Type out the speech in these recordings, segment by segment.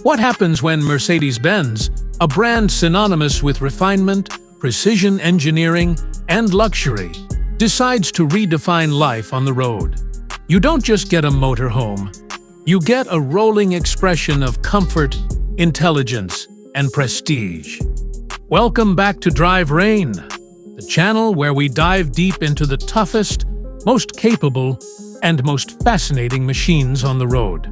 What happens when Mercedes-Benz, a brand synonymous with refinement, precision engineering, and luxury, decides to redefine life on the road? You don't just get a motorhome. You get a rolling expression of comfort, intelligence, and prestige. Welcome back to Drive Rain, the channel where we dive deep into the toughest, most capable, and most fascinating machines on the road.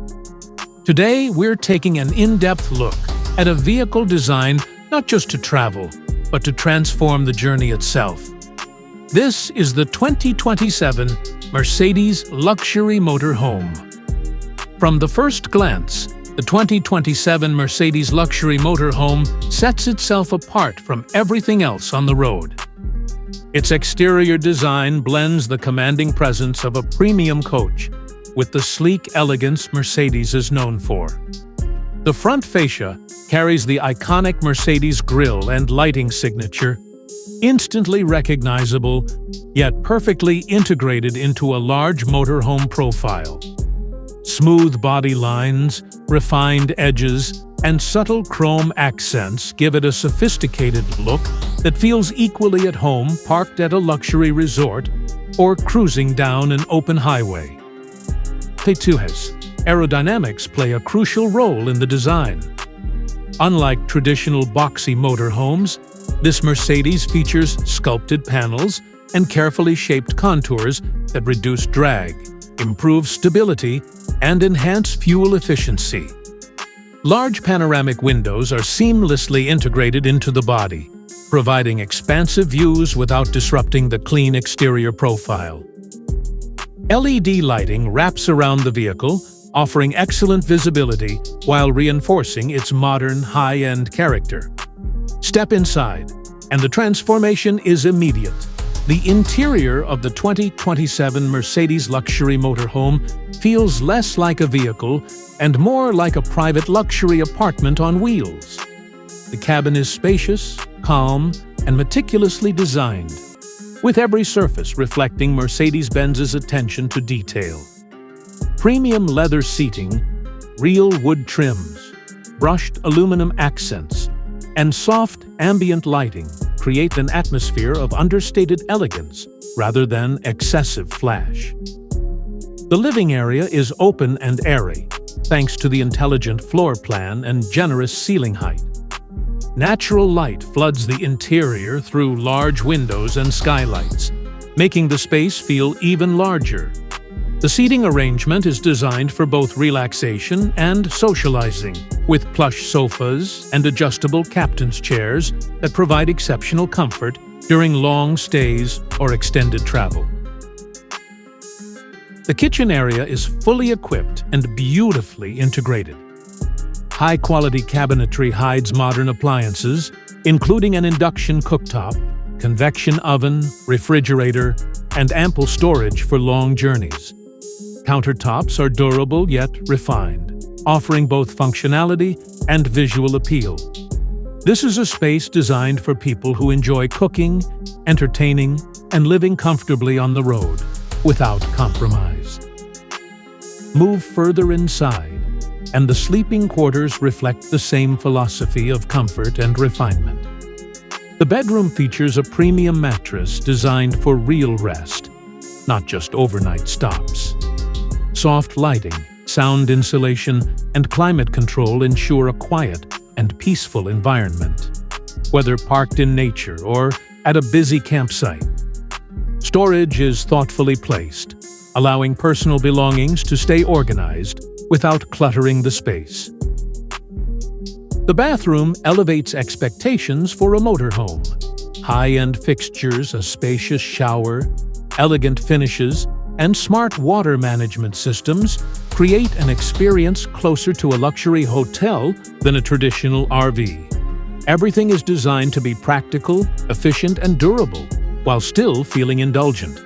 Today, we're taking an in-depth look at a vehicle designed not just to travel, but to transform the journey itself. This is the 2027 Mercedes Luxury Motorhome. From the first glance, the 2027 Mercedes Luxury Motorhome sets itself apart from everything else on the road. Its exterior design blends the commanding presence of a premium coach with the sleek elegance Mercedes is known for. The front fascia carries the iconic Mercedes grille and lighting signature, instantly recognizable, yet perfectly integrated into a large motorhome profile. Smooth body lines, refined edges, and subtle chrome accents give it a sophisticated look that feels equally at home parked at a luxury resort or cruising down an open highway. Aerodynamics play a crucial role in the design. Unlike traditional boxy motorhomes, this Mercedes features sculpted panels and carefully shaped contours that reduce drag, improve stability, and enhance fuel efficiency. Large panoramic windows are seamlessly integrated into the body, providing expansive views without disrupting the clean exterior profile. LED lighting wraps around the vehicle, offering excellent visibility while reinforcing its modern, high-end character. Step inside, and the transformation is immediate. The interior of the 2027 Mercedes Luxury Motorhome feels less like a vehicle and more like a private luxury apartment on wheels. The cabin is spacious, calm, and meticulously designed, with every surface reflecting Mercedes-Benz's attention to detail. Premium leather seating, real wood trims, brushed aluminum accents, and soft ambient lighting create an atmosphere of understated elegance rather than excessive flash. The living area is open and airy, thanks to the intelligent floor plan and generous ceiling height. Natural light floods the interior through large windows and skylights, making the space feel even larger. The seating arrangement is designed for both relaxation and socializing, with plush sofas and adjustable captain's chairs that provide exceptional comfort during long stays or extended travel. The kitchen area is fully equipped and beautifully integrated. High-quality cabinetry hides modern appliances, including an induction cooktop, convection oven, refrigerator, and ample storage for long journeys. Countertops are durable yet refined, offering both functionality and visual appeal. This is a space designed for people who enjoy cooking, entertaining, and living comfortably on the road without compromise. Move further inside, and the sleeping quarters reflect the same philosophy of comfort and refinement. The bedroom features a premium mattress designed for real rest, not just overnight stops. Soft lighting, sound insulation, and climate control ensure a quiet and peaceful environment, whether parked in nature or at a busy campsite. Storage is thoughtfully placed, allowing personal belongings to stay organized without cluttering the space. The bathroom elevates expectations for a motorhome. High-end fixtures, a spacious shower, elegant finishes, and smart water management systems create an experience closer to a luxury hotel than a traditional RV. Everything is designed to be practical, efficient, and durable, while still feeling indulgent.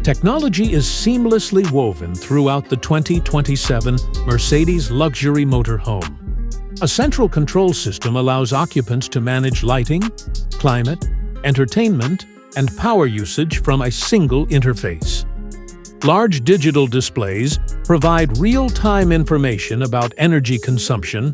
Technology is seamlessly woven throughout the 2027 Mercedes Luxury Motorhome. A central control system allows occupants to manage lighting, climate, entertainment, and power usage from a single interface. Large digital displays provide real-time information about energy consumption,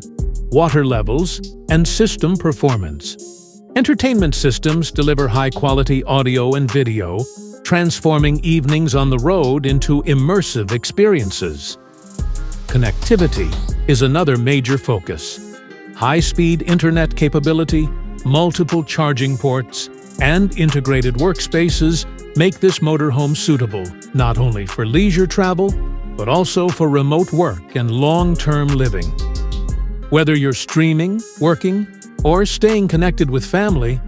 water levels, and system performance. Entertainment systems deliver high-quality audio and video, transforming evenings on the road into immersive experiences. Connectivity is another major focus. High-speed internet capability, multiple charging ports, and integrated workspaces make this motorhome suitable not only for leisure travel, but also for remote work and long-term living. Whether you're streaming, working, or staying connected with family,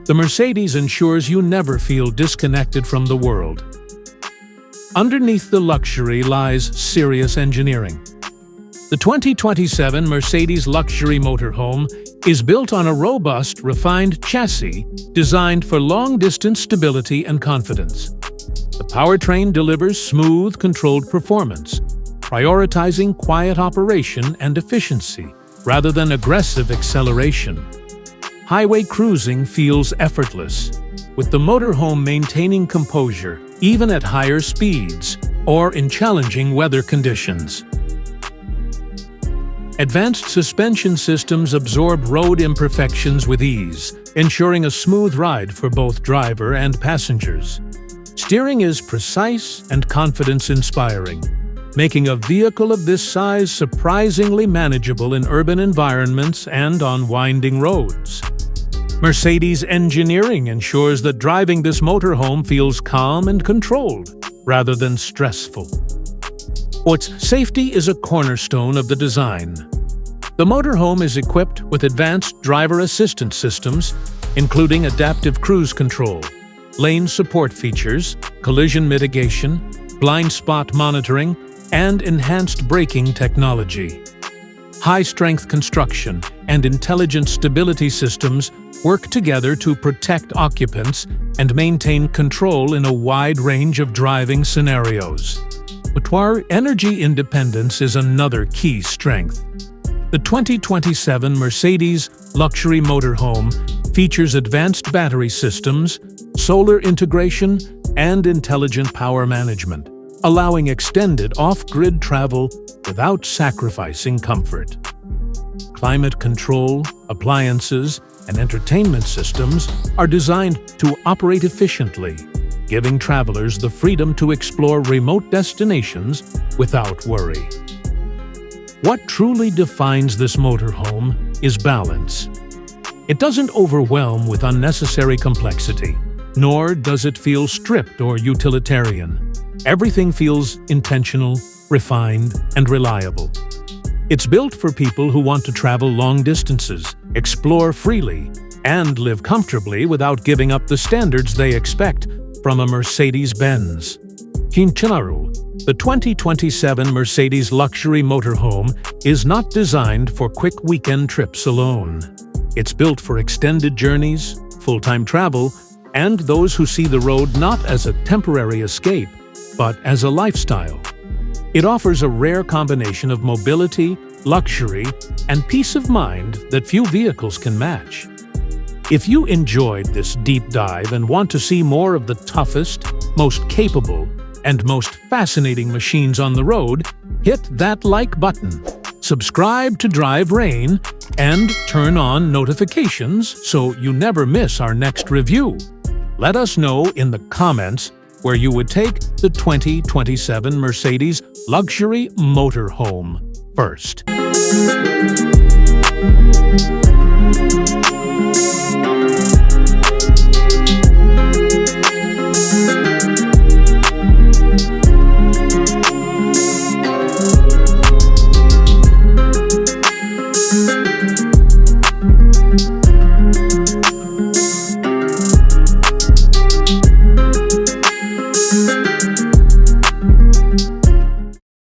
the Mercedes ensures you never feel disconnected from the world. Underneath the luxury lies serious engineering. The 2027 Mercedes Luxury Motorhome is built on a robust, refined chassis designed for long-distance stability and confidence. The powertrain delivers smooth, controlled performance, prioritizing quiet operation and efficiency rather than aggressive acceleration. Highway cruising feels effortless, with the motorhome maintaining composure even at higher speeds or in challenging weather conditions. Advanced suspension systems absorb road imperfections with ease, ensuring a smooth ride for both driver and passengers. Steering is precise and confidence-inspiring, making a vehicle of this size surprisingly manageable in urban environments and on winding roads. Mercedes engineering ensures that driving this motorhome feels calm and controlled, rather than stressful. Safety is a cornerstone of the design. The motorhome is equipped with advanced driver assistance systems, including adaptive cruise control, lane support features, collision mitigation, blind spot monitoring, and enhanced braking technology. High-strength construction and intelligent stability systems work together to protect occupants and maintain control in a wide range of driving scenarios. Energy independence is another key strength. The 2027 Mercedes Luxury Motorhome features advanced battery systems, solar integration, and intelligent power management, allowing extended off-grid travel without sacrificing comfort. Climate control, appliances, and entertainment systems are designed to operate efficiently, giving travelers the freedom to explore remote destinations without worry. What truly defines this motorhome is balance. It doesn't overwhelm with unnecessary complexity, nor does it feel stripped or utilitarian. Everything feels intentional, refined, and reliable. It's built for people who want to travel long distances, explore freely, and live comfortably without giving up the standards they expect from a Mercedes-Benz. The 2027 Mercedes Luxury Motorhome is not designed for quick weekend trips alone. It's built for extended journeys, full-time travel, and those who see the road not as a temporary escape, but as a lifestyle. It offers a rare combination of mobility, luxury, and peace of mind that few vehicles can match. If you enjoyed this deep dive and want to see more of the toughest, most capable, and most fascinating machines on the road, hit that like button, subscribe to Drive Rain, and turn on notifications so you never miss our next review. Let us know in the comments where you would take the 2027 Mercedes Luxury Motorhome first.